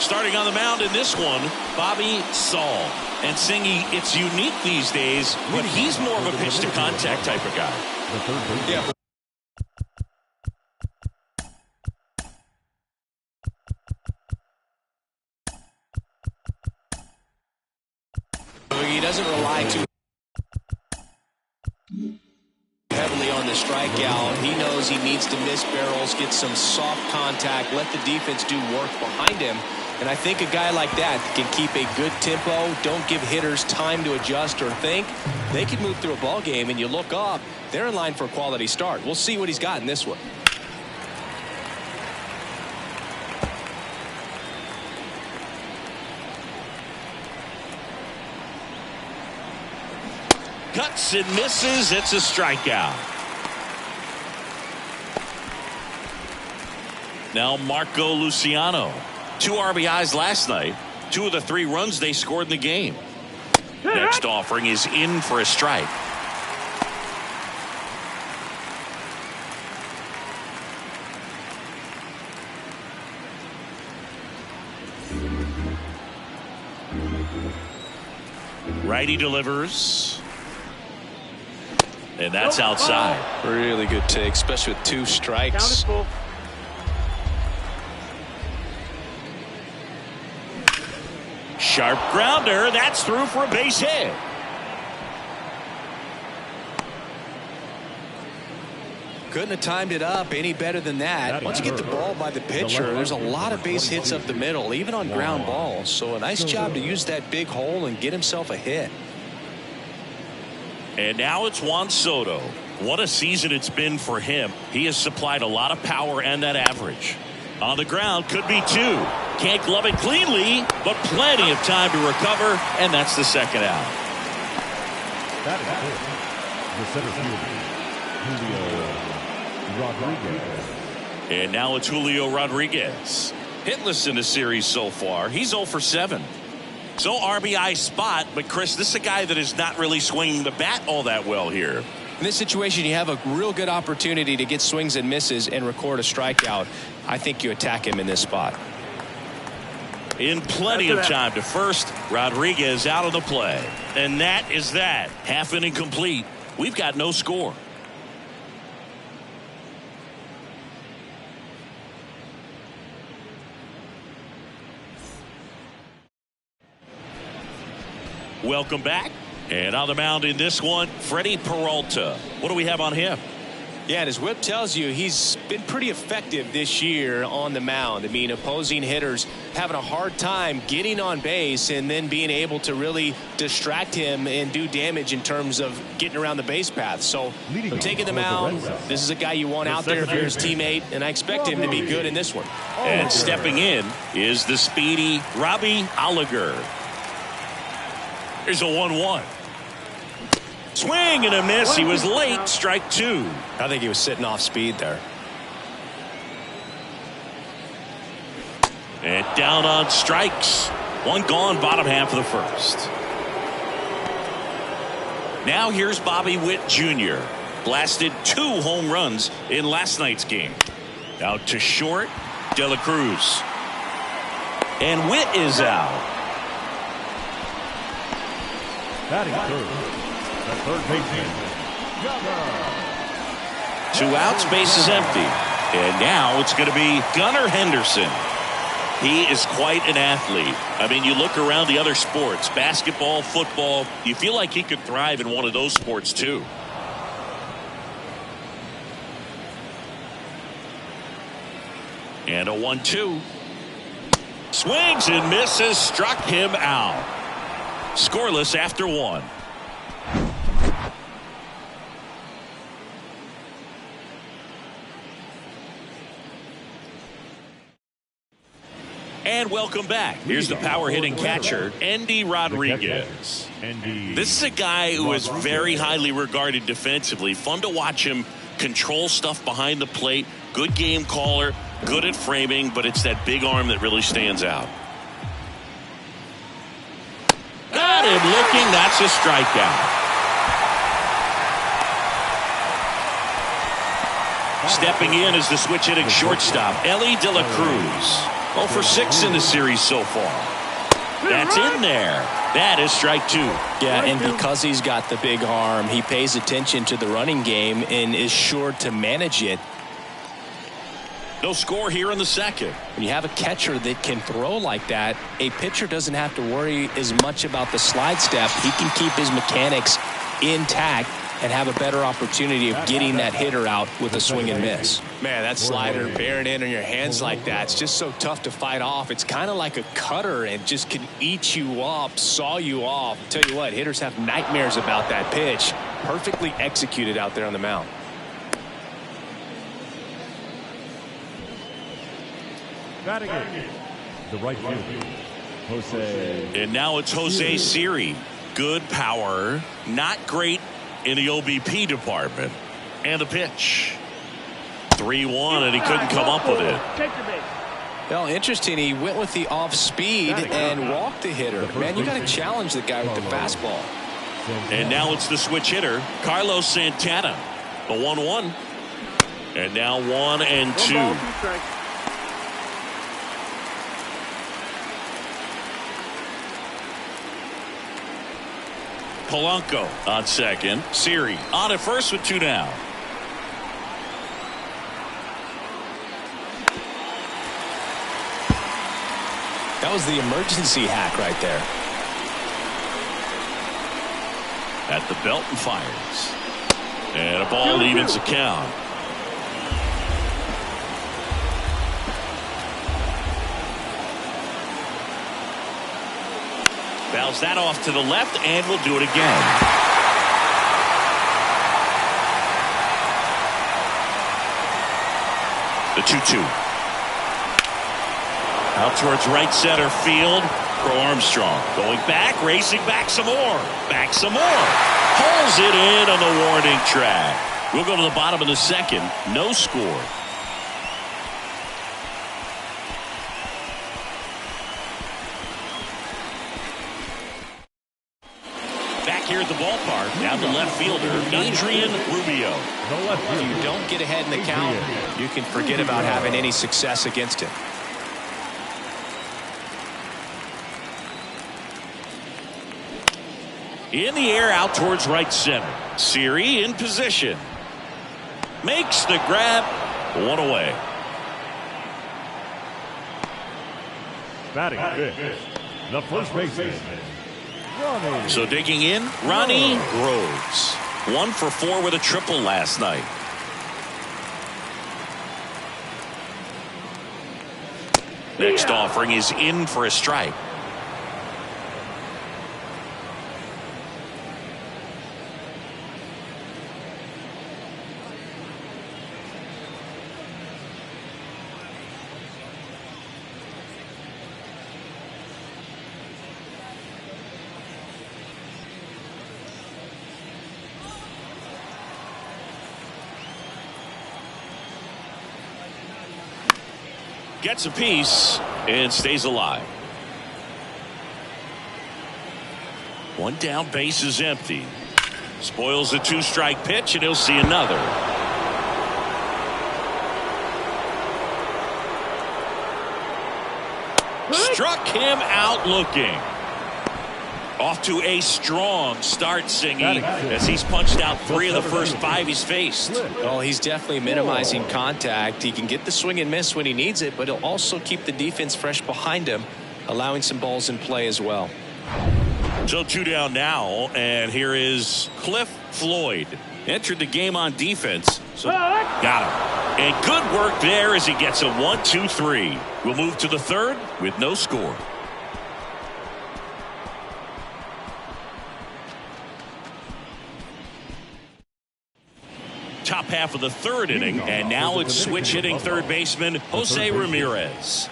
Starting on the mound in this one, Bobby Saul. And Singy, it's unique these days, but he's more of a pitch-to-contact type of guy. Yeah. He doesn't rely too heavily on the strikeout. He knows he needs to miss barrels, get some soft contact, let the defense do work behind him. And I think a guy like that can keep a good tempo, don't give hitters time to adjust or think. They can move through a ball game, and you look up, they're in line for a quality start. We'll see what he's got in this one. Cuts and misses. It's a strikeout. Now Marco Luciano. 2 RBIs last night. 2 of the 3 runs they scored in the game. Next offering is in for a strike. Righty delivers. And that's outside. Really good take, especially with 2 strikes. Sharp grounder. That's through for a base hit. Couldn't have timed it up any better than that. Once you get the ball by the pitcher, there's a lot of base hits up the middle, even on ground balls. So a nice job to use that big hole and get himself a hit. And now it's Juan Soto. What a season it's been for him. He has supplied a lot of power and that average. On the ground, could be 2. Can't glove it cleanly, but plenty of time to recover, and that's the second out. That is the center fielder, Julio Rodriguez. And now it's Julio Rodriguez. Hitless in the series so far. He's 0 for 7. So RBI spot, but Chris, this is a guy that is not really swinging the bat all that well here. In this situation, you have a real good opportunity to get swings and misses and record a strikeout. I think you attack him in this spot. In plenty of time to first, Rodriguez out of the play. And that is that. Half inning complete. We've got no score. Welcome back. And on the mound in this one, Freddie Peralta. What do we have on him? Yeah, and his whip tells you he's been pretty effective this year on the mound. I mean, opposing hitters having a hard time getting on base and then being able to really distract him and do damage in terms of getting around the base path. So taking the mound, this is a guy you want out there if you're his teammate, and I expect him to be good in this one. And stepping in is the speedy Robbie Oliger. Here's a 1-1. Swing and a miss. He was late. Strike 2. I think he was sitting off speed there. And down on strikes. 1 gone, bottom half of the first. Now here's Bobby Witt Jr. Blasted 2 home runs in last night's game. Out to short. De La Cruz. And Witt is out. Batting third. The third baseman, 2 outs, base is empty. And now it's going to be Gunnar Henderson. He is quite an athlete. I mean, you look around the other sports, basketball, football, you feel like he could thrive in one of those sports too. And a 1-2. Swings and misses, struck him out. Scoreless after 1. And welcome back. Here's the power hitting catcher, Endy Rodriguez. This is a guy who is very highly regarded defensively. Fun to watch him control stuff behind the plate. Good game caller, good at framing, but it's that big arm that really stands out. Got him looking. That's a strikeout. Stepping in is the switch hitting shortstop, Ellie De La Cruz. 0 for 6 in the series so far. That's in there. That is strike 2. Yeah, and because he's got the big arm, he pays attention to the running game and is sure to manage it. No score here in the second. When you have a catcher that can throw like that, a pitcher doesn't have to worry as much about the slide step. He can keep his mechanics intact and have a better opportunity of getting that hitter out with a swing and miss. Man, that slider bearing in on your hands like that, it's just so tough to fight off. It's kind of like a cutter and just can eat you up, saw you off. I'll tell you what, hitters have nightmares about that pitch. Perfectly executed out there on the mound. Batting it. The right fielder, Jose. And now it's Jose Siri. Good power, not great in the OBP department. And a pitch. 3-1, and he couldn't come up with it. Well, interesting. He went with the off speed and walked the hitter. Man, you got to challenge the guy with the fastball. And now it's the switch hitter, Carlos Santana. The 1-1. And now 1-2. Polanco on second. Siri on at first with 2 down. That was the emergency hack right there. At the belt and fires. And a ball evens the count. Fouls that off to the left, and we'll do it again. The 2-2. Out towards right center field. Crow Armstrong going back, racing back some more. Back some more. Pulls it in on the warning track. We'll go to the bottom of the second. No score. Here at the ballpark, now the left fielder, Adrian Rubio. If you don't get ahead in the count, you can forget about having any success against him. In the air, out towards right center. Siri in position. Makes the grab. 1 away. Batting fifth, the first baseman, Ronnie. So digging in, Ronnie Groves. 1 for 4 with a triple last night. Next offering is in for a strike. Gets a piece and stays alive. 1 down, base is empty. Spoils the 2-strike pitch, and he'll see another. Struck him out looking. Off to a strong start, Singy, as he's punched out 3 of the first 5 he's faced. Well, he's definitely minimizing contact. He can get the swing and miss when he needs it, but he'll also keep the defense fresh behind him, allowing some balls in play as well. So 2 down now, and here is Cliff Floyd. Entered the game on defense, so got him. And good work there as he gets a 1-2-3. We'll move to the third with no score. Top half of the third inning, and now it's switch hitting third baseman Jose Ramirez.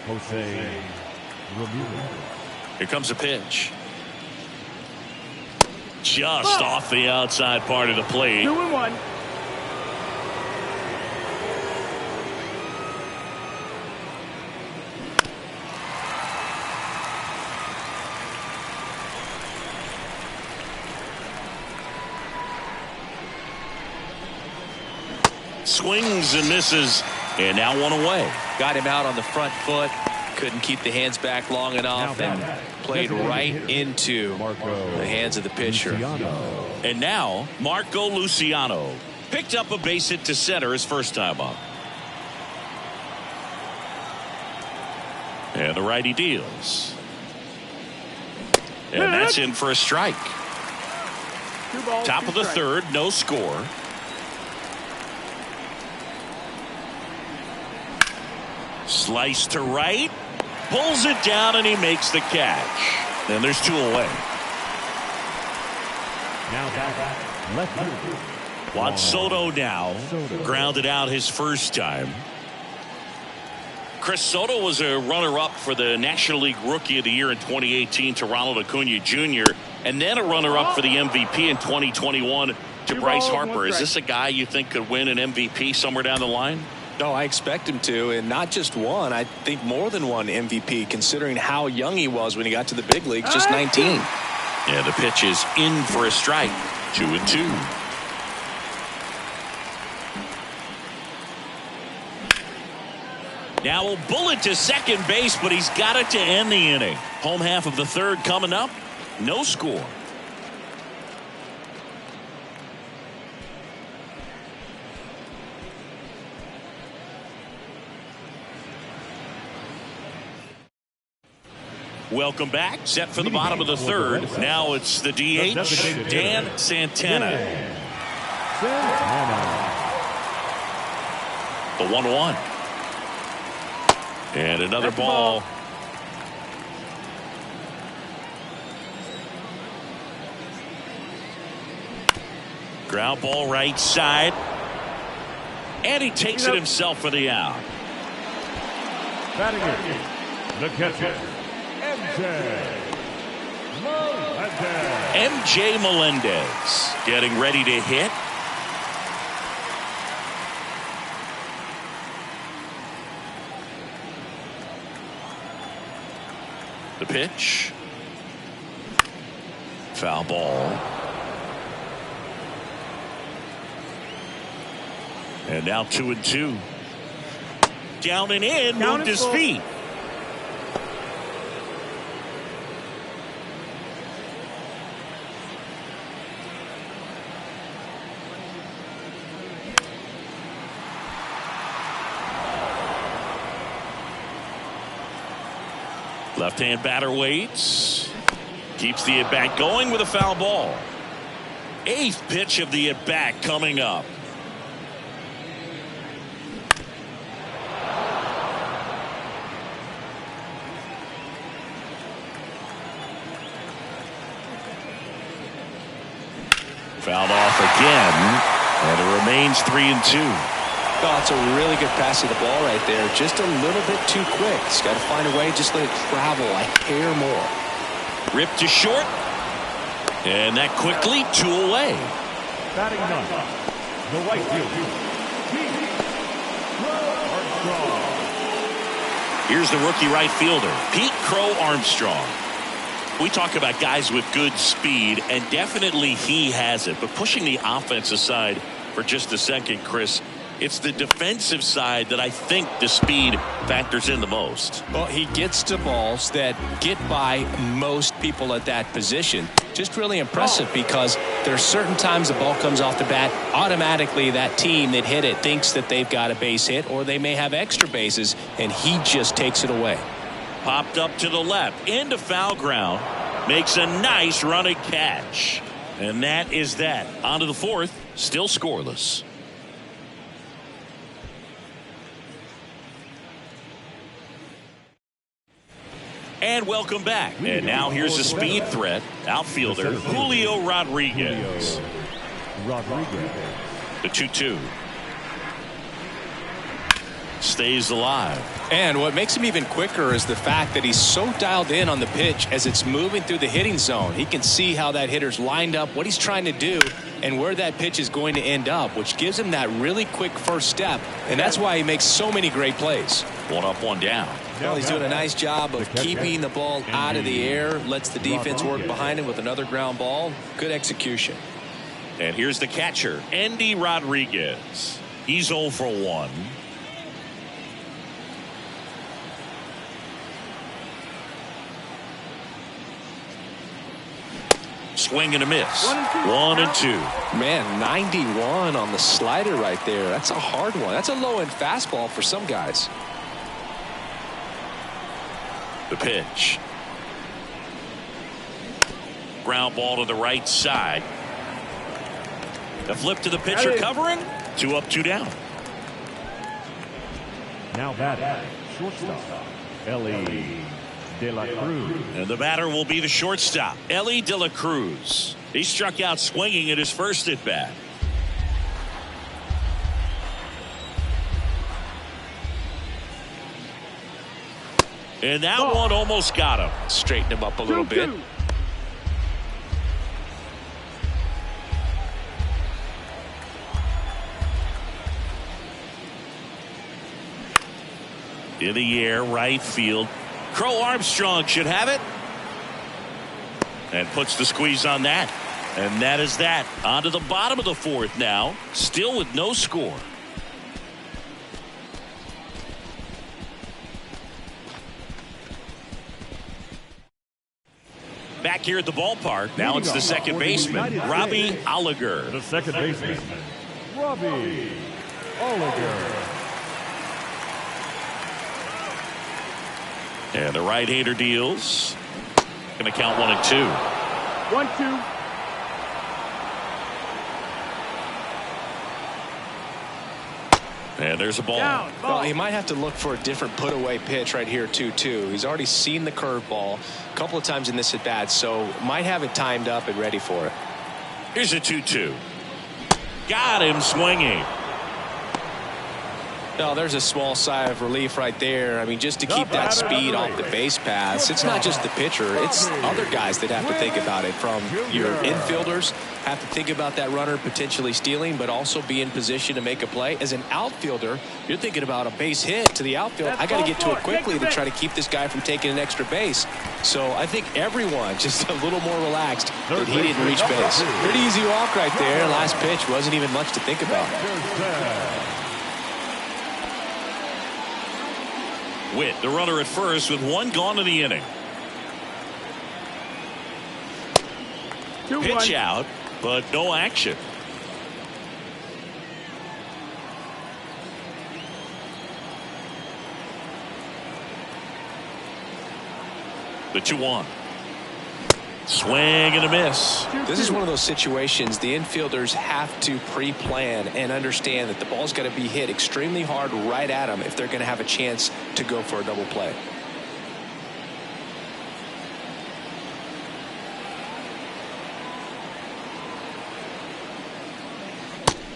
Here comes a pitch. Just off the outside part of the plate. 2-1. Swings and misses, and now 1 away. Got him out on the front foot. Couldn't keep the hands back long enough and played right into the hands of the pitcher. And now Marco Luciano picked up a base hit to center his first time up. And the righty deals. And that's in for a strike. Top of the third, no score. Slice to right. Pulls it down and he makes the catch. And there's 2 away. Now back left field. Juan Soto now grounded out his first time. Chris Soto was a runner-up for the National League Rookie of the Year in 2018 to Ronald Acuna Jr. and then a runner-up for the MVP in 2021 to Bryce Harper. Is this a guy you think could win an MVP somewhere down the line? No, I expect him to, and not just one. I think more than one MVP, considering how young he was when he got to the big leagues, just 19. Yeah, the pitch is in for a strike. 2-2. Now a bullet to second base, but he's got it to end the inning. Home half of the third coming up. No score. Welcome back. Set for the bottom of the third. Now it's the DH, Dan Santana. The 1-1. And another ball. Ground ball right side. And he takes it himself for the out. Batting it, the catcher, MJ Melendez getting ready to hit. The pitch. Foul ball. And now 2-2. Down and in, moved his feet. Left-hand batter waits. Keeps the at-bat going with a foul ball. 8th pitch of the at-bat coming up. Fouled off again, and it remains 3-2. Oh, it's a really good pass to the ball right there. Just a little bit too quick. He's got to find a way. Just let it travel a hair more. Ripped to short. And that quickly 2 away. Batting ninth, the right fielder, Armstrong. Here's the rookie right fielder, Pete Crow Armstrong. We talk about guys with good speed, and definitely he has it. But pushing the offense aside for just a second, Chris, it's the defensive side that I think the speed factors in the most. Well, he gets to balls that get by most people at that position. Just really impressive because there are certain times the ball comes off the bat, automatically that team that hit it thinks that they've got a base hit or they may have extra bases, and he just takes it away. Popped up to the left, into foul ground, makes a nice running catch. And that is that. On to the fourth, still scoreless. And welcome back. And now here's the speed threat, outfielder Julio Rodriguez. The 2-2. Stays alive. And what makes him even quicker is the fact that he's so dialed in on the pitch as it's moving through the hitting zone. He can see how that hitter's lined up, what he's trying to do, and where that pitch is going to end up, which gives him that really quick first step. And that's why he makes so many great plays. 1 up, 1 down. Well, he's doing a nice job of keeping the ball out of the air, lets the defense work behind him with another ground ball. Good execution. And here's the catcher, Endy Rodriguez. He's 0 for 1. Swing and a miss. 1 and 2. Man, 91 on the slider right there. That's a hard one. That's a low-end fastball for some guys. The pitch. Ground ball to the right side. The flip to the pitcher covering. 2 up, 2 down. Now batting, shortstop, Ellie De La Cruz. And the batter will be the shortstop, Ellie De La Cruz. He struck out swinging at his first at bat. And that one almost got him. Straighten him up a little bit. In the air, right field. Crow Armstrong should have it. And puts the squeeze on that. And that is that. On to the bottom of the 4th now. Still with no score. Back here at the ballpark. Now it's the second baseman, Robbie Oliger. The second baseman, Robbie Oliger. And the right-hander deals. Going to count 1 and 2. 1-2. And there's a ball. Well, he might have to look for a different put-away pitch right here, 2-2. He's already seen the curveball a couple of times in this at-bat, so might have it timed up and ready for it. Here's a 2-2. Got him swinging. No, there's a small sigh of relief right there. I mean, just to keep that speed off the base paths. It's not just the pitcher. It's other guys that have to think about it. From your infielders have to think about that runner potentially stealing, but also be in position to make a play. As an outfielder, you're thinking about a base hit to the outfield. I got to get to it quickly to try to keep this guy from taking an extra base. So I think everyone just a little more relaxed that he didn't reach base. Pretty easy walk right there. Last pitch wasn't even much to think about. Witt, the runner at first, with 1 gone in the inning. Pitch out, but no action. The 2-1. Swing and a miss. This is one of those situations the infielders have to pre-plan and understand that the ball's got to be hit extremely hard right at them if they're going to have a chance to go for a double play.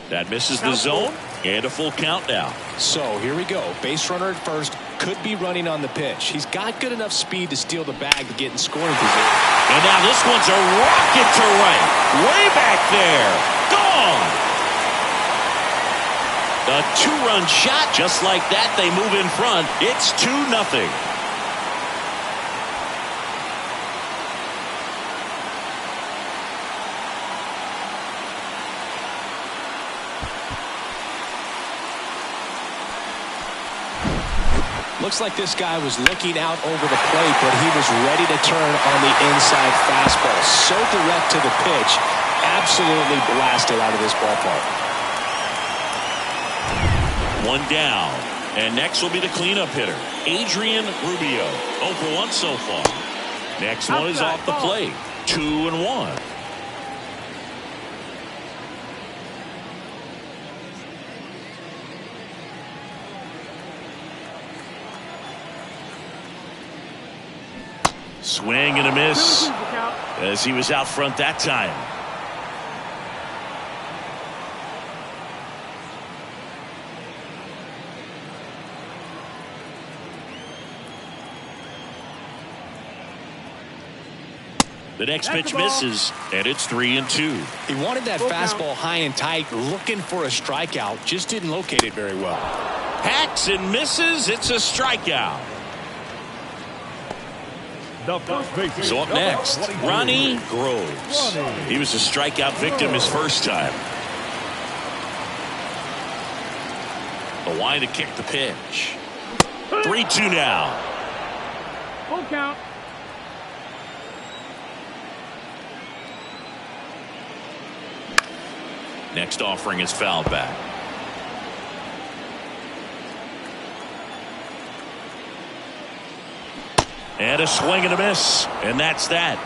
That misses the zone, and a full count now. So here we go. Base runner at first, could be running on the pitch. He's got good enough speed to steal the bag to get in scoring position. And now this one's a rocket to right. Way back there. Gone. A 2-run shot. Just like that, they move in front. It's 2-0. Looks like this guy was looking out over the plate, but he was ready to turn on the inside fastball. So direct to the pitch. Absolutely blasted out of this ballpark. 1 down. And next will be the cleanup hitter, Adrian Rubio. 0 for 1 so far. Next one is off the plate. 2-1. Swing and a miss as he was out front that time. The next pitch misses, and it's 3-2. He wanted that fastball high and tight, looking for a strikeout. Just didn't locate it very well. Hacks and misses. It's a strikeout. So up next, Ronnie Groves. He was a strikeout victim his first time. The line to kick the pitch. 3-2 now. Full count. Next offering is fouled back. And a swing and a miss. And that's that.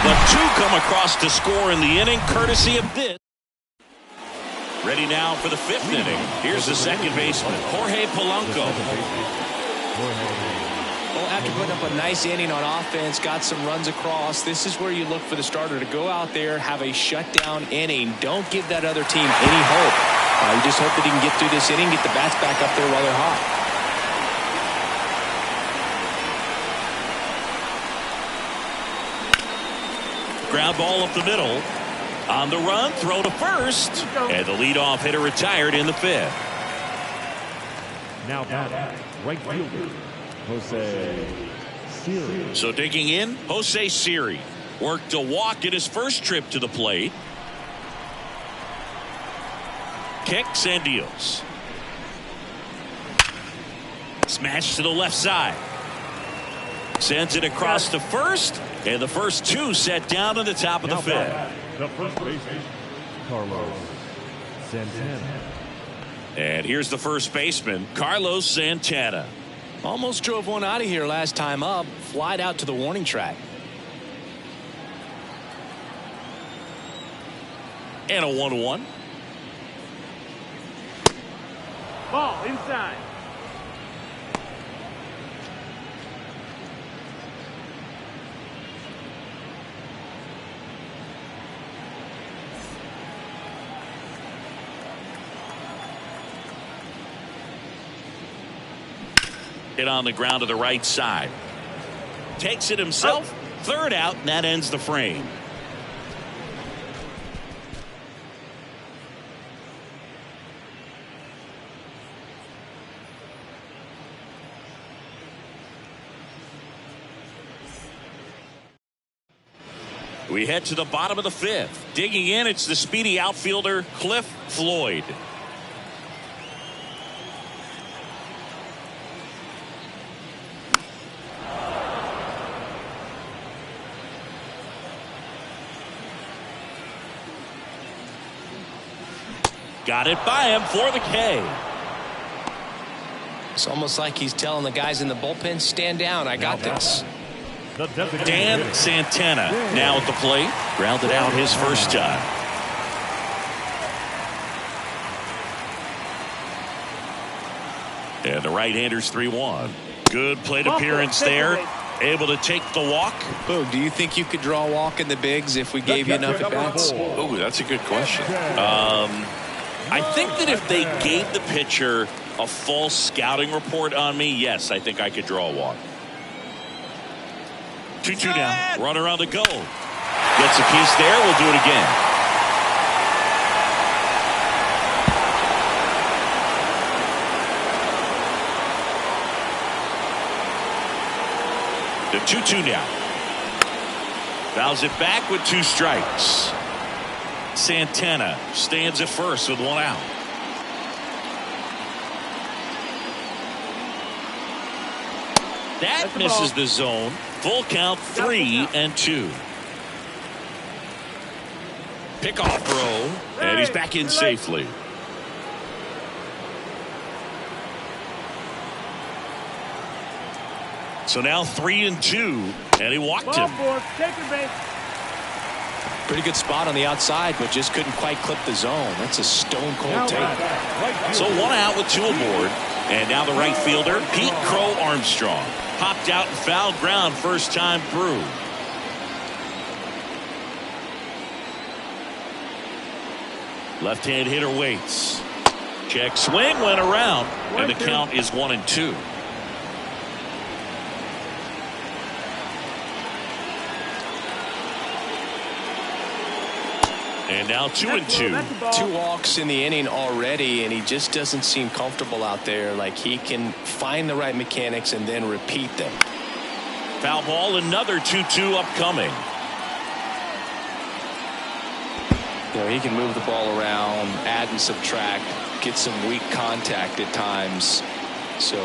The two come across to score in the inning, courtesy of this. Ready now for the fifth inning. Here's the second baseman, Jorge Polanco. Well, after putting up a nice inning on offense, got some runs across, this is where you look for the starter to go out there, have a shutdown inning. Don't give that other team any hope. You just hope that he can get through this inning, get the bats back up there while they're hot. Ground ball up the middle. On the run, throw to first. And the leadoff hitter retired in the fifth. Now batting, right fielder, Jose Siri. So digging in, Jose Siri worked a walk in his first trip to the plate. Kicks and deals. Smash to the left side. Sends it across to first. And the first two set down to the top of the fifth. The first baseman, Carlos Santana. And here's the first baseman, Carlos Santana. Almost drove one out of here last time up. Flied out to the warning track. And a 1-1. Ball inside. Hit on the ground to the right side. Takes it himself. Third out, and that ends the frame. We head to the bottom of the fifth. Digging in, it's the speedy outfielder, Cliff Floyd. Got it by him for the K. It's almost like he's telling the guys in the bullpen, stand down, I got this. Dan Santana now at the plate. Grounded out his first time. And the right-hander's 3-1. Good plate appearance there. Able to take the walk. Boog, do you think you could draw a walk in the bigs if we gave you enough at bats? Oh, that's a good question. I think that if they gave the pitcher a full scouting report on me, yes, I think I could draw a walk. 2-2 now. Runner on the go. Gets a piece there. We'll do it again. The 2-2 now. Fouls it back with 2 strikes. Santana stands at first with 1 out. That misses the zone. Full count, 3-2. Pickoff throw, and he's back in safely. So now 3-2, and he walked him. Pretty good spot on the outside, but just couldn't quite clip the zone. That's a stone cold take. So 1 out with 2 aboard, and now the right fielder, Pete Crow Armstrong, popped out and fouled ground first time through. Left-hand hitter waits. Check swing, went around, and the count is 1-2. And now 2-2. 2 walks in the inning already, and he just doesn't seem comfortable out there. Like he can find the right mechanics and then repeat them. Foul ball, another 2-2 upcoming. You know, he can move the ball around, add and subtract, get some weak contact at times. So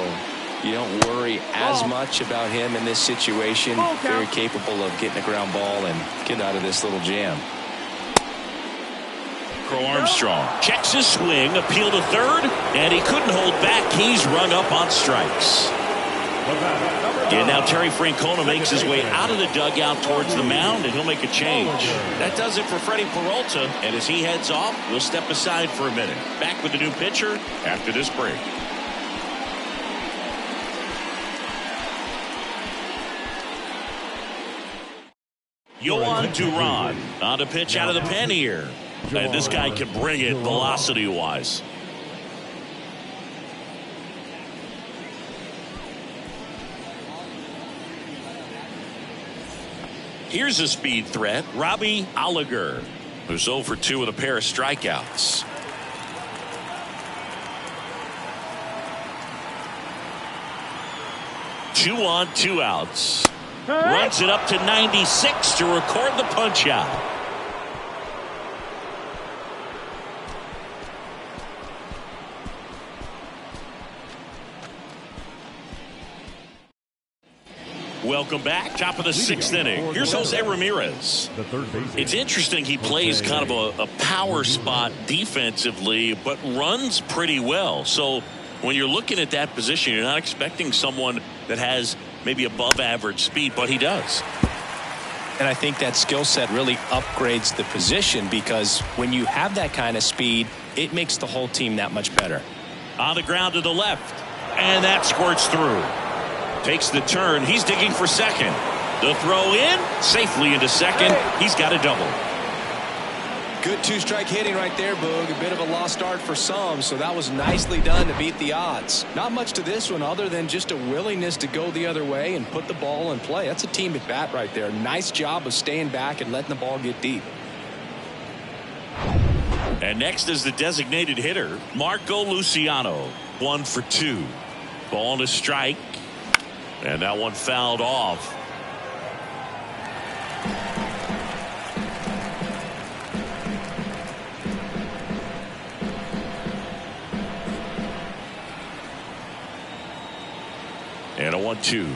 you don't worry as much about him in this situation. Very capable of getting a ground ball and getting out of this little jam. Crow Armstrong checks his swing, appeal to third, and he couldn't hold back. He's rung up on strikes. And now Terry Francona makes his way out of the dugout towards the mound, and he'll make a change. That does it for Freddie Peralta, and as he heads off, we'll step aside for a minute. Back with the new pitcher after this break. Yohan Duran on a pitch out of the pen here. And this guy can bring it velocity-wise. Here's a speed threat, Robbie Oliger, who's 0 for 2 with a pair of strikeouts. Two on, 2 outs. Runs it up to 96 to record the punch out. Welcome back. Top of the 6th inning. Here's Jose Ramirez. It's interesting. He plays kind of a power spot defensively, but runs pretty well. So when you're looking at that position, you're not expecting someone that has maybe above average speed, but he does. And I think that skill set really upgrades the position, because when you have that kind of speed, it makes the whole team that much better. On the ground to the left, and that squirts through. Takes the turn. He's digging for second. The throw in safely into second. He's got a double. Good 2-strike hitting right there, Boog. A bit of a lost start for some, so that was nicely done to beat the odds. Not much to this one other than just a willingness to go the other way and put the ball in play. That's a team at bat right there. Nice job of staying back and letting the ball get deep. And next is the designated hitter, Marco Luciano. 1 for 2. Ball and a strike. And that one fouled off. And a 1-2. Swing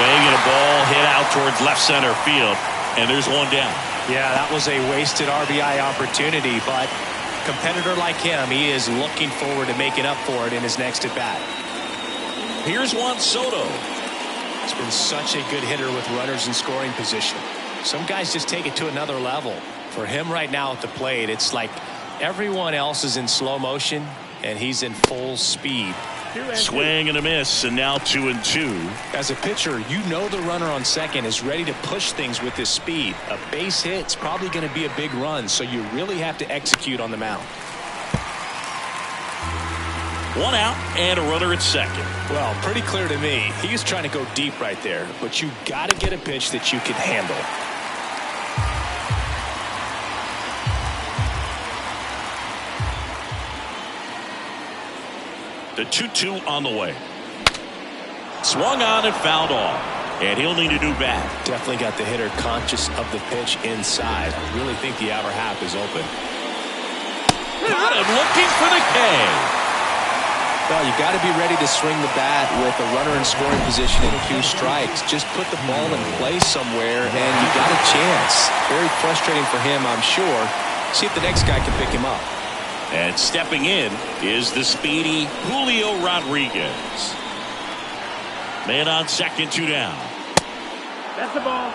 and a ball hit out towards left center field. And there's one down. Yeah, that was a wasted RBI opportunity, but a competitor like him, he is looking forward to making up for it in his next at bat. Here's Juan Soto. He's been such a good hitter with runners in scoring position. Some guys just take it to another level. For him right now at the plate, it's like everyone else is in slow motion and he's in full speed. Swing and a miss, and now 2-2. As a pitcher, you know the runner on second is ready to push things with his speed. A base hit's probably going to be a big run, so you really have to execute on the mound. 1 out and a runner at second. Well, pretty clear to me. He was trying to go deep right there, but you got to get a pitch that you can handle. The 2-2 on the way. Swung on and fouled off. And he'll need a new bat. Definitely got the hitter conscious of the pitch inside. I really think the outer half is open. Got him looking for the K. Well, you got to be ready to swing the bat with a runner in scoring position and 2 strikes. Just put the ball in play somewhere, and you got a chance. Very frustrating for him, I'm sure. See if the next guy can pick him up. And stepping in is the speedy Julio Rodriguez. Man on second, 2 down. That's the ball.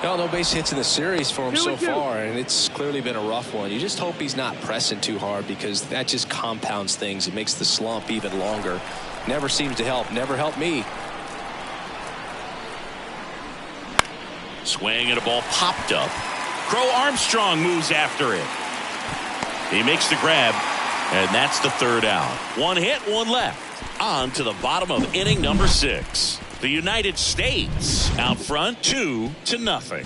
Well, no base hits in the series for him so far, and it's clearly been a rough one. You just hope he's not pressing too hard, because that just compounds things. It makes the slump even longer. Never seems to help. Never helped me. Swing and a ball popped up. Crow Armstrong moves after it. He makes the grab, and that's the 3rd out. 1 hit, 1 left. On to the bottom of inning number 6. The United States out front 2-0.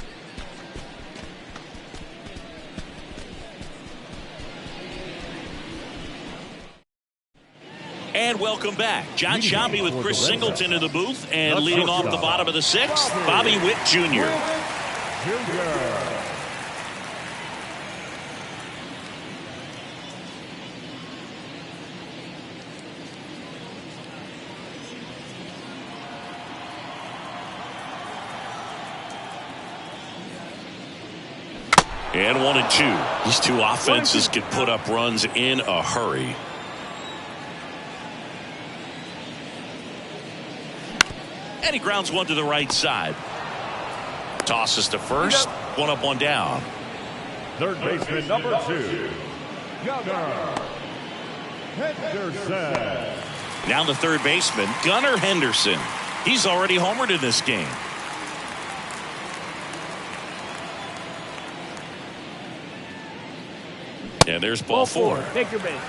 And welcome back. John Shambi with Chris Singleton in the booth, and leading off the bottom of the 6th, Bobby Witt Jr. And 1-2. These two offenses can put up runs in a hurry. And he grounds one to the right side. Tosses to first. One up, one down. Third baseman number 2, Gunnar Henderson. Now the third baseman, Gunnar Henderson. He's already homered in this game. And there's ball 4. Take your base.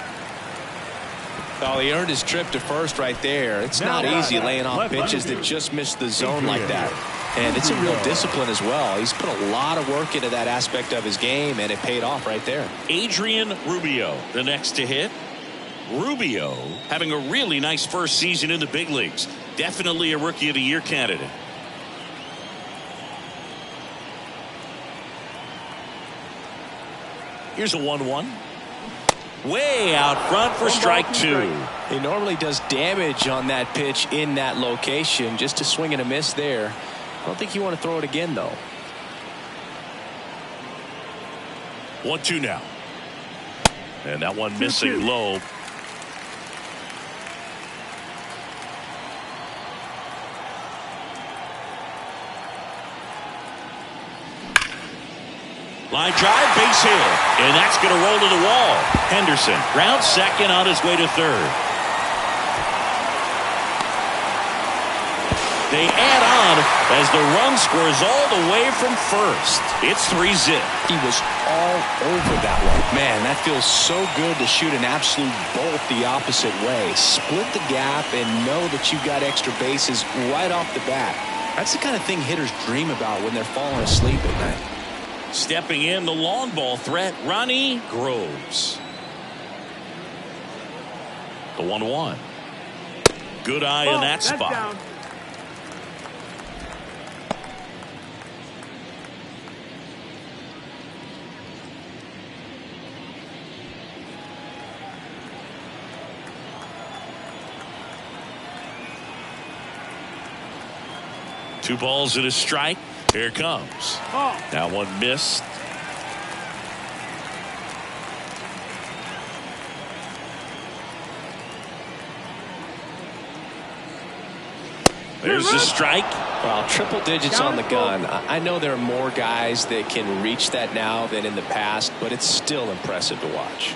Well, he earned his trip to first right there. It's not easy laying off pitches that just miss the zone like that. And it's a real discipline as well. He's put a lot of work into that aspect of his game, and it paid off right there. Adrian Rubio, the next to hit. Rubio having a really nice first season in the big leagues. Definitely a Rookie of the Year candidate. Here's a 1-1. Way out front for strike 2. He normally does damage on that pitch in that location. Just a swing and a miss there. I don't think you want to throw it again, though. 1-2 now. And that one missing low. Line drive, base hit. And that's going to roll to the wall. Henderson round second on his way to third. They add on as the run scores all the way from first. It's 3-zip. He was all over that one. Man, that feels so good to shoot an absolute bolt the opposite way. Split the gap and know that you've got extra bases right off the bat. That's the kind of thing hitters dream about when they're falling asleep at night. Stepping in, the long ball threat, Ronnie Groves. The 1-1. Good eye in that spot. Down. Two balls and a strike. Here it comes. That one missed. There's the strike. Well, triple digits on the gun. I know there are more guys that can reach that now than in the past, but it's still impressive to watch.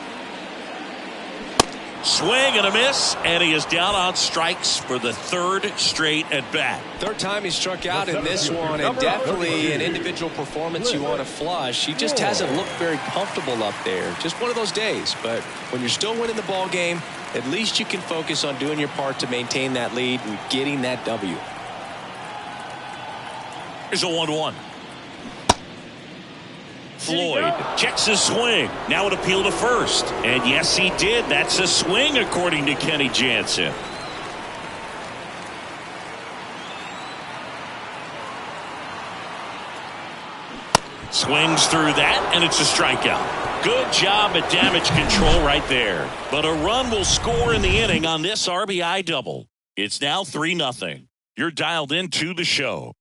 Swing and a miss, and he is down on strikes for the third straight at bat. Third time he struck out in this one, and definitely an individual performance you want to flush. He just hasn't looked very comfortable up there. Just one of those days. But when you're still winning the ball game, at least you can focus on doing your part to maintain that lead and getting that W. Here's a 1-1. Floyd checks his swing. Now an appeal to first. And yes, he did. That's a swing, according to Kenny Jansen. Swings through that, and it's a strikeout. Good job at damage control right there. But a run will score in the inning on this RBI double. It's now 3-0. You're dialed into the show.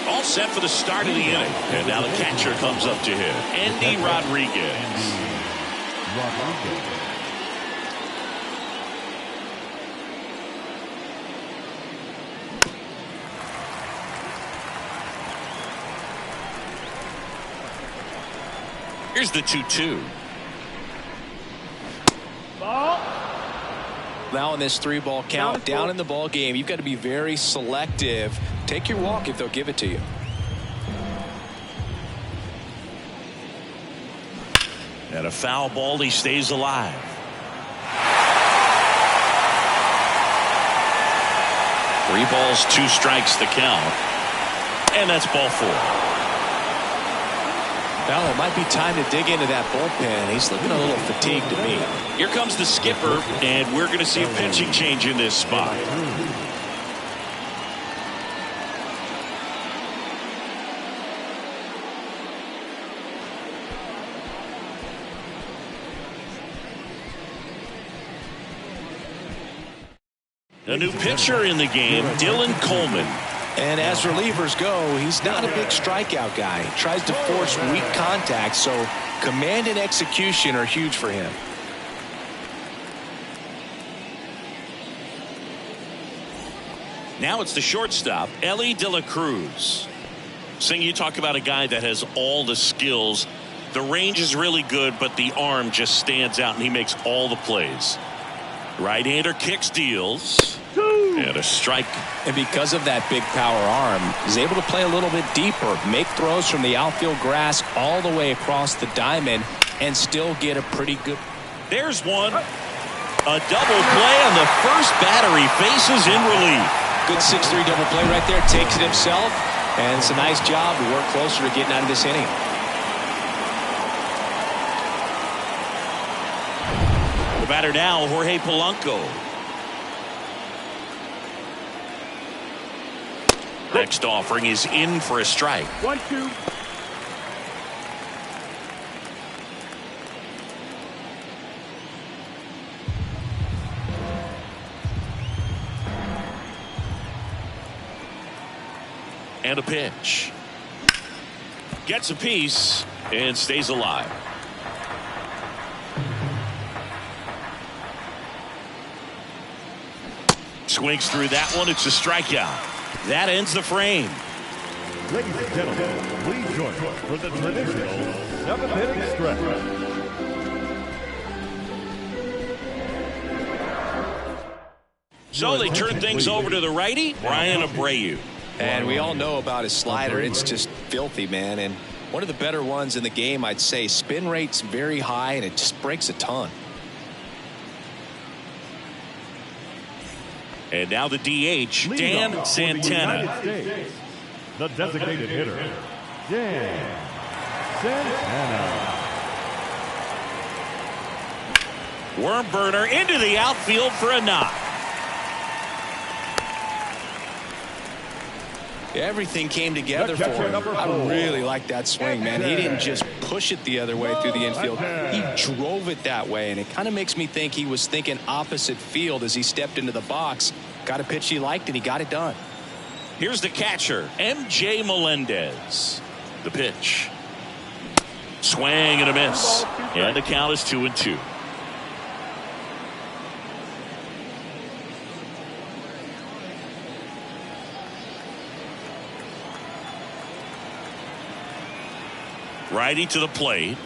All set for the start of the inning. And now the catcher comes up to hit. Andy Rodriguez. Here's the 2-2. Now in this 3-ball count, down in the ball game, you've got to be very selective. Take your walk if they'll give it to you. And a foul ball, he stays alive. Three balls, 2 strikes the count. And that's ball 4. Well, it might be time to dig into that bullpen. He's looking a little fatigued to me. Here comes the skipper, and we're going to see a pitching change in this spot. A new pitcher in the game, Dylan Coleman. And as relievers go, he's not a big strikeout guy. He tries to force weak contact, so command and execution are huge for him. Now it's the shortstop, Ellie De La Cruz. Sing, you talk about a guy that has all the skills. The range is really good, but the arm just stands out, and he makes all the plays. Right-hander kicks, deals, and a strike. And because of that big power arm, he's able to play a little bit deeper, make throws from the outfield grass all the way across the diamond, and still get a pretty good. There's one. A double play, and the first batter he faces in relief. Good 6-3 double play right there. Takes it himself, and it's a nice job to work closer to getting out of this inning. The batter now, Jorge Polanco. Next offering is in for a strike. 1-2. And a pitch. Gets a piece and stays alive. Swings through that one. It's a strikeout. That ends the frame. Ladies and gentlemen, please join us for the traditional 7th-inning stretch. So they turn things over to the righty, Ryan Abreu. And we all know about his slider. It's just filthy, man. And one of the better ones in the game, I'd say. Spin rate's very high, and it just breaks a ton. And now the DH, Dan Santana. The designated hitter, Dan Santana. Worm burner into the outfield for a knock. Everything came together for him. I really like that swing, man. He didn't just push it the other way through the infield. He drove it that way, and it kind of makes me think he was thinking opposite field as he stepped into the box. Got a pitch he liked, and he got it done. Here's the catcher, M.J. Melendez. The pitch. Swing and a miss. And the count is 2-2. Righty to the plate.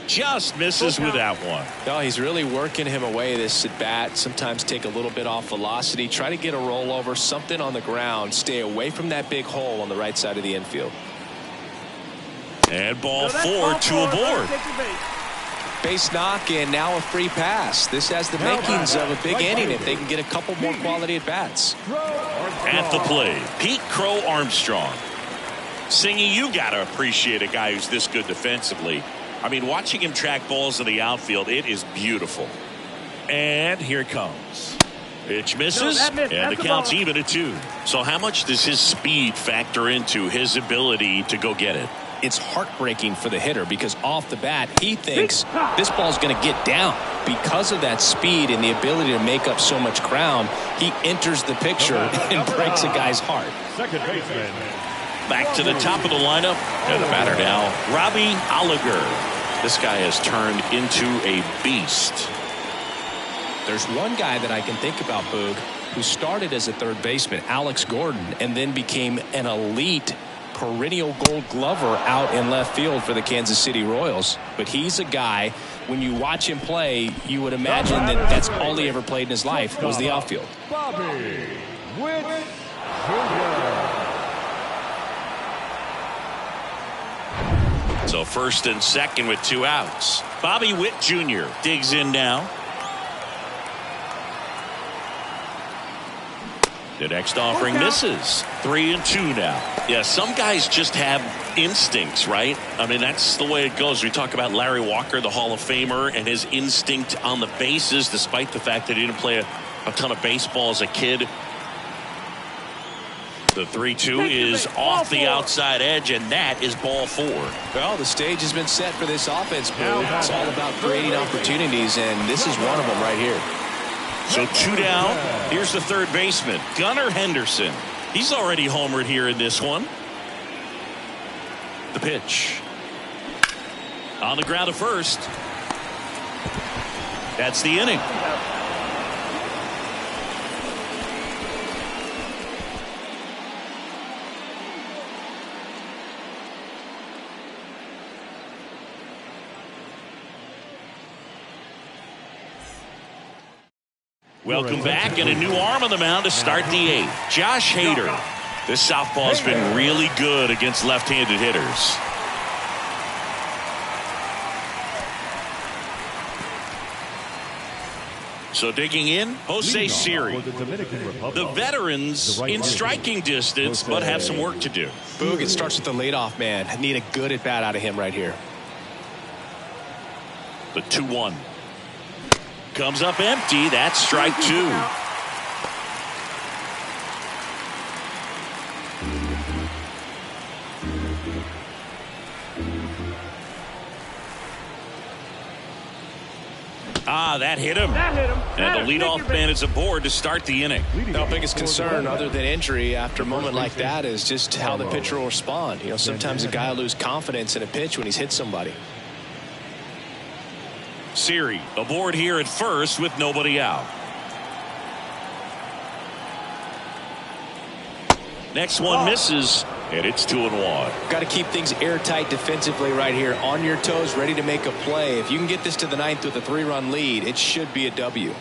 Just misses with that one. No, he's really working him away this at bat. Sometimes take a little bit off velocity. Try to get a rollover, something on the ground. Stay away from that big hole on the right side of the infield. And ball 4, 2 aboard. Base knock and now a free pass. This has the makings of a big inning if they can get a couple more quality at bats. At the plate, Pete Crow Armstrong. Singy, you got to appreciate a guy who's this good defensively. I mean, watching him track balls in the outfield, it is beautiful. And here it comes. Pitch misses, and the count's even at 2. So how much does his speed factor into his ability to go get it? It's heartbreaking for the hitter because off the bat, he thinks this ball's going to get down. Because of that speed and the ability to make up so much ground, he enters the picture and breaks a guy's heart. Second baseman. Back to the top of the lineup, and the batter now, Robbie Oliger. This guy has turned into a beast. There's one guy that I can think about, Boog, who started as a third baseman, Alex Gordon, and then became an elite perennial Gold Glover out in left field for the Kansas City Royals. But he's a guy, when you watch him play, you would imagine that that's all he ever played in his life was the outfield. Bobby Witt Jr. So first and second with 2 outs. Bobby Witt Jr. digs in now. The next offering misses. 3-2 now. Yeah, some guys just have instincts, right? I mean, that's the way it goes. We talk about Larry Walker, the Hall of Famer, and his instinct on the bases, despite the fact that he didn't play a ton of baseball as a kid. The 3-2 is off the outside edge, and that is ball 4. Well, the stage has been set for this offense, Boo. It's all about creating opportunities, and this is one of them right here. So 2 down. Here's the third baseman, Gunnar Henderson. He's already homered here in this one. The pitch. On the ground to first. That's the inning. Welcome back, and a new arm on the mound to start the eighth. Josh Hader. This southpaw's been really good against left-handed hitters. So digging in, Jose Siri. The veterans in striking distance, but have some work to do. Boog, it starts with the leadoff man. I need a good at-bat out of him right here. The 2-1. Comes up empty. That's strike 2. That hit him. And the leadoff man is aboard to start the inning. The biggest concern other than injury after a moment like that is just how the pitcher will respond. You know, sometimes a guy will lose confidence in a pitch when he's hit somebody. Siri aboard here at first with nobody out. Next one misses, and it's 2-1. Got to keep things airtight defensively right here, on your toes, ready to make a play. If you can get this to the ninth with a 3-run lead, it should be a W.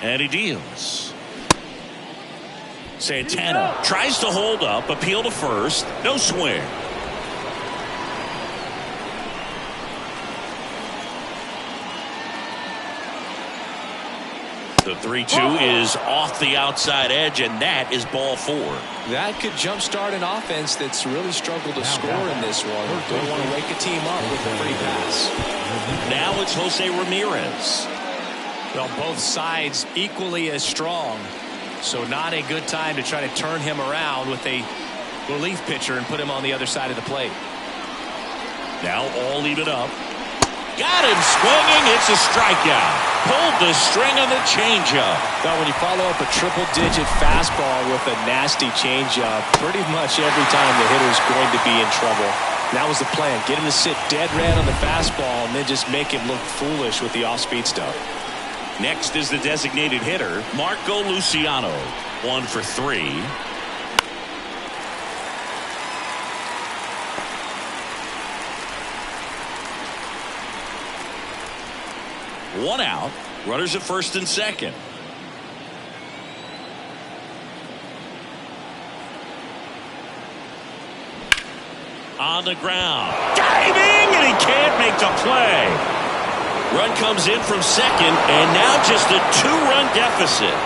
And he deals. Santana tries to hold up, appeal to first, no swing. The 3-2 is off the outside edge, and that is ball 4. That could jumpstart an offense that's really struggled to score in this one. Don't want to wake a team up with a free pass. Now it's Jose Ramirez. Well, both sides equally as strong, so not a good time to try to turn him around with a relief pitcher and put him on the other side of the plate. Now all even up. Got him swinging. It's a strikeout. Pulled the string on the changeup. Now, when you follow up a triple-digit fastball with a nasty changeup, pretty much every time the hitter's going to be in trouble. That was the plan. Get him to sit dead red on the fastball and then just make him look foolish with the off-speed stuff. Next is the designated hitter, Marco Luciano. 1 for 3. One out. Runners at first and second. On the ground. Diving, and he can't make the play. Run comes in from second, and now just a 2-run deficit.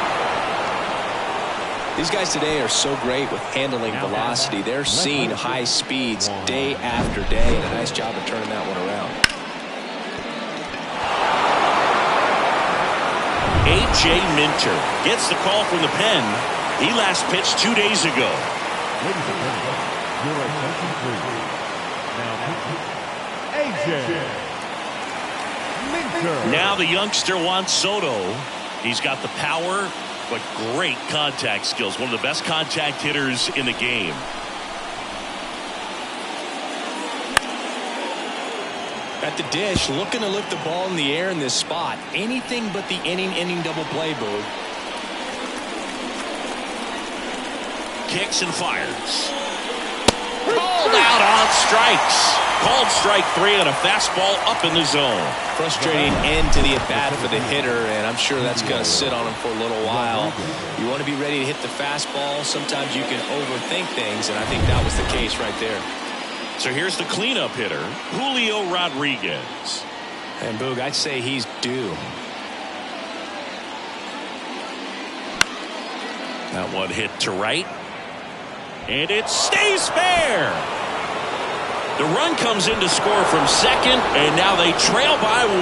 These guys today are so great with handling velocity. They're seeing high speeds day after day, and a nice job of turning that one around. A.J. Minter gets the call from the pen. He last pitched 2 days ago. Ladies and gentlemen, your attention please. Now, A.J. Minter. Now the youngster Juan Soto. He's got the power, but great contact skills. One of the best contact hitters in the game. At the dish, looking to lift the ball in the air in this spot. Anything but the inning double play, Boog. Kicks and fires. Called out on strikes. Called strike 3 on a fastball up in the zone. Frustrating end to the at-bat for the hitter, and I'm sure that's going to sit on him for a little while. You want to be ready to hit the fastball. Sometimes you can overthink things, and I think that was the case right there. So here's the cleanup hitter, Julio Rodriguez. And Boog, I'd say he's due. That one hit to right. And it stays fair. The run comes in to score from second, and now they trail by 1.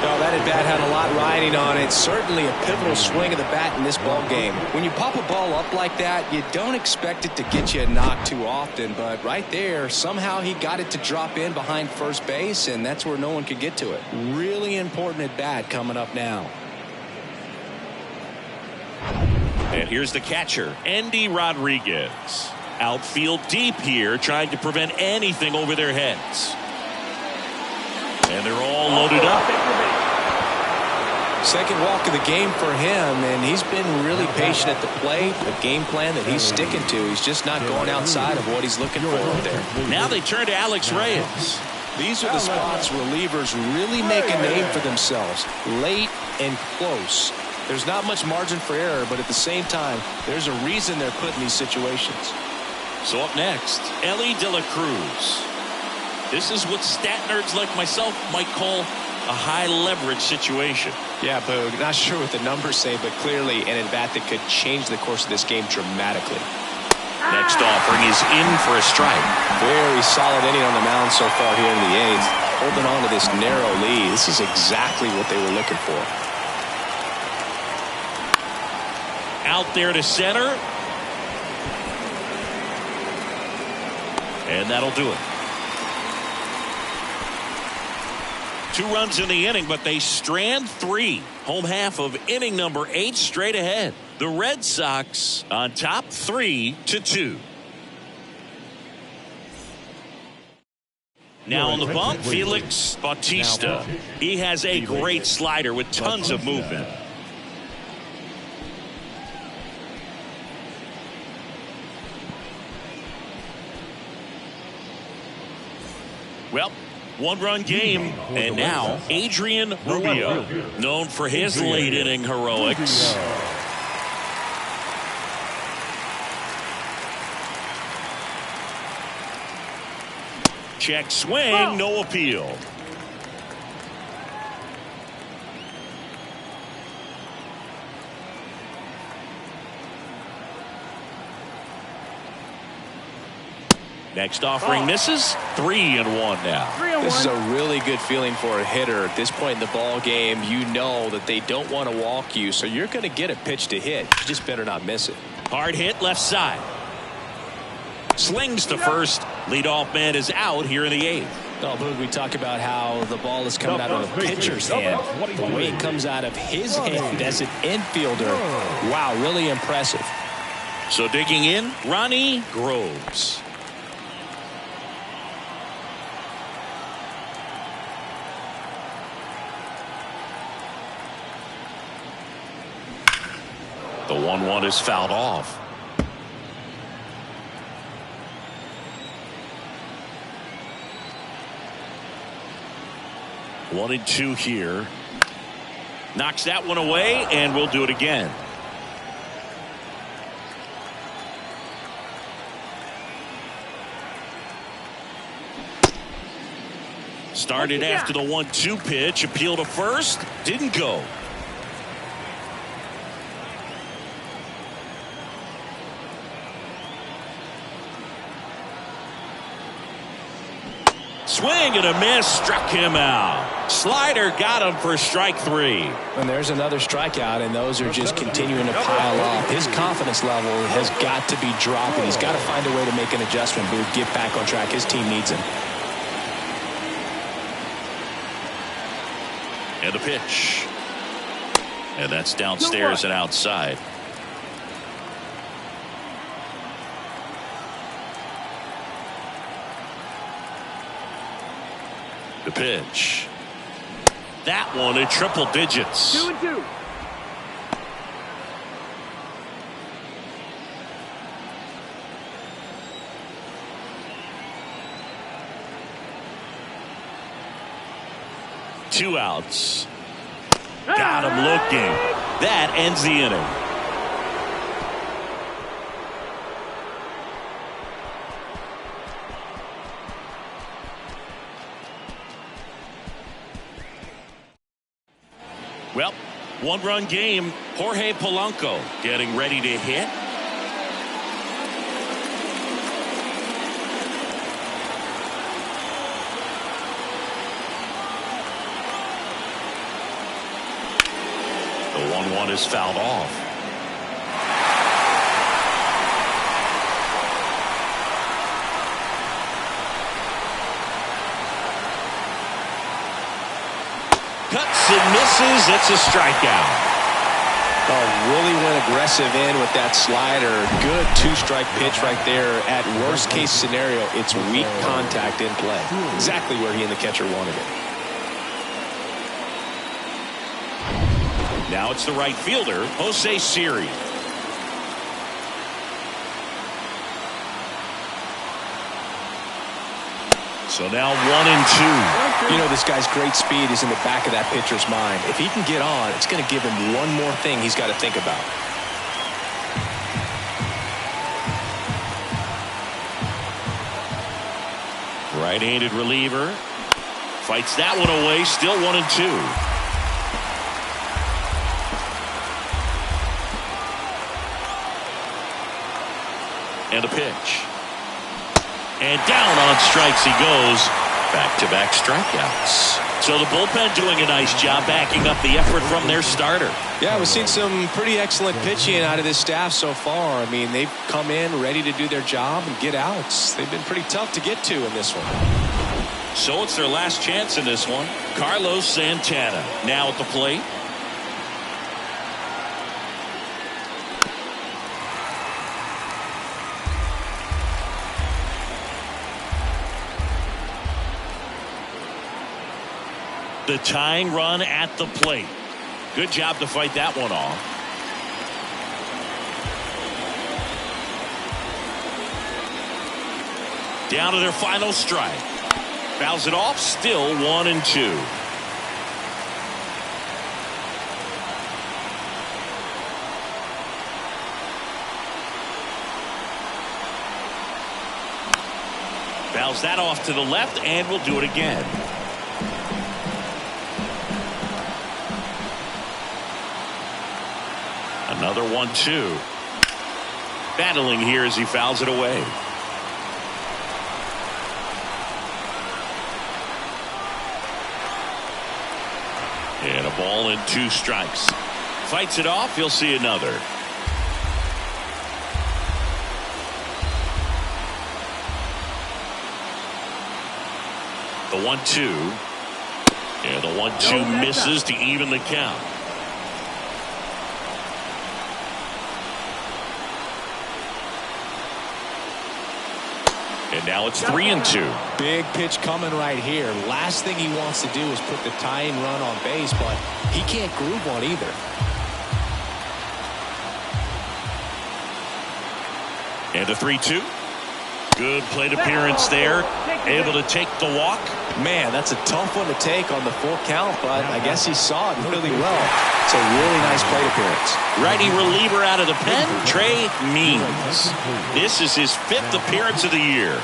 Oh, that at-bat had a lot riding on it. Certainly a pivotal swing of the bat in this ball game. When you pop a ball up like that, you don't expect it to get you a knock too often. But right there, somehow he got it to drop in behind first base, and that's where no one could get to it. Really important at-bat coming up now. And here's the catcher, Endy Rodriguez. Outfield deep here, trying to prevent anything over their heads. And they're all loaded up. Second walk of the game for him, and he's been really patient at the plate. A game plan that he's sticking to. He's just not going outside of what he's looking for up there. Now they turn to Alex Reyes. These are the spots relievers really make a name for themselves. Late and close. There's not much margin for error, but at the same time, there's a reason they're put in these situations. So up next, Ellie De La Cruz. This is what stat nerds like myself might call a high leverage situation. Yeah, Boog, not sure what the numbers say, but clearly an at-bat that could change the course of this game dramatically. Next offering is in for a strike. Very solid inning on the mound so far here in the eighth. Holding on to this narrow lead. This is exactly what they were looking for. Out there to center. And that'll do it. 2 runs in the inning, but they strand 3. Home half of inning number 8 straight ahead. The Red Sox on top 3-2. Now on the bump, Felix Bautista. He has a great slider with tons of movement. Well, 1-run game, and now Adrian Rubio, known for his late inning heroics. Check swing, no appeal. Next offering misses. 3-1 now. This is a really good feeling for a hitter. At this point in the ball game, you know that they don't want to walk you, so you're going to get a pitch to hit. You just better not miss it. Hard hit left side. Slings to first. Leadoff man is out here in the 8th. Oh, Boog, we talk about how the ball is coming out of the pitcher's hand. The way it comes out of his hand as an infielder. Wow, really impressive. So digging in, Ronnie Groves. The 1-1 is fouled off. One and 2 here. Knocks that one away, and we'll do it again. Started after the 1-2 pitch. Appeal to first. Didn't go. Swing and a miss, struck him out. Slider got him for strike 3. And there's another strikeout, and those are just continuing to pile up. His confidence level has got to be dropping. He's got to find a way to make an adjustment, Booth, get back on track. His team needs him. And the pitch. And that's downstairs and outside. The pitch. That one in triple digits. 2-2. Two outs. Got him looking. That ends the inning. Well, 1-run game. Jorge Polanco getting ready to hit. The 1-1 is fouled off. Cuts and misses. It's a strikeout. Oh, really went aggressive in with that slider. Good two-strike pitch right there. At worst case scenario, it's weak contact in play. Exactly where he and the catcher wanted it. Now it's the right fielder, Jose Siri. So now 1-2. You know, this guy's great speed is in the back of that pitcher's mind. If he can get on, it's going to give him one more thing he's got to think about. Right-handed reliever. Fights that one away. Still 1-2. And a pitch. And down on strikes he goes. Back-to-back strikeouts. So the bullpen doing a nice job backing up the effort from their starter. Yeah, we've seen some pretty excellent pitching out of this staff so far. I mean, they've come in ready to do their job and get outs. They've been pretty tough to get to in this one. So it's their last chance in this one. Carlos Santana now at the plate. The tying run at the plate. Good job to fight that one off. Down to their final strike. Fouls it off. Still 1-2. Fouls that off to the left, and we'll do it again. Another 1-2. Battling here as he fouls it away. And a ball and 2 strikes. Fights it off. You'll see another. The 1-2. And the 1-2 misses to even the count. And now it's 3-2. Big pitch coming right here. Last thing he wants to do is put the tying run on base, but he can't groove one either. And a 3-2. Good plate appearance there. Able to take the walk. Man, that's a tough one to take on the full count, but I guess he saw it really well. It's a really nice plate appearance. Righty reliever out of the pen, Trey Means. This is his 5th appearance of the year.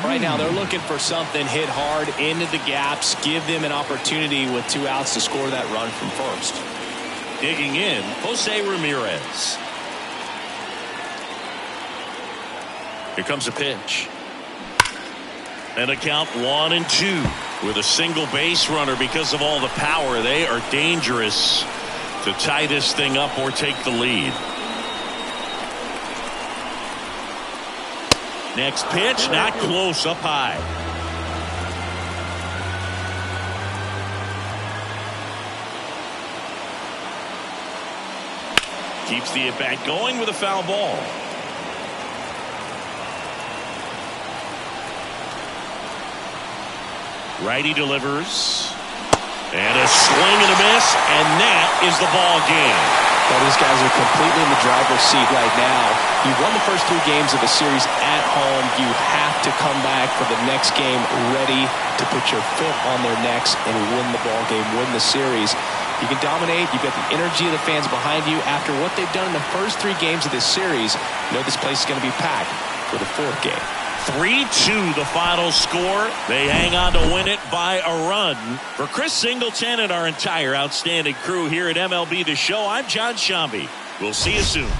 Right now they're looking for something hit hard into the gaps, give them an opportunity with 2 outs to score that run from first. Digging in, Jose Ramirez. Here comes a pitch. And a count 1-2 with a single base runner. Because of all the power, they are dangerous to tie this thing up or take the lead. Next pitch, not close, up high. Keeps the at-bat going with a foul ball. Righty delivers. And a swing and a miss, and that is the ball game. Well, these guys are completely in the driver's seat right now. You won the first 3 games of the series at home. You have to come back for the next game ready to put your foot on their necks and win the ball game, win the series. You can dominate. You've got the energy of the fans behind you. After what they've done in the first 3 games of this series, you know this place is going to be packed for the 4th game. 3-2 the final score. They hang on to win it by a run. For Chris Singleton and our entire outstanding crew here at MLB The Show, I'm John Shambi. We'll see you soon.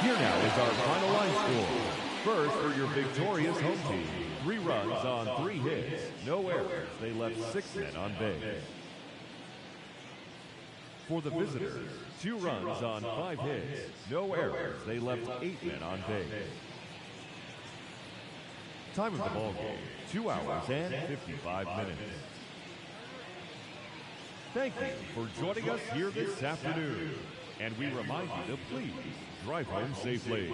Here now is our final line score. First, for your victorious home team, 3 runs on 3 hits, no errors. They left 6 men on base. For the visitors, 2 runs on 5 hits, no errors. They left 8 men on base. Time of the ball game, 2 hours and 55 minutes. Thank you for joining us here this afternoon. And we remind you to please drive home safely.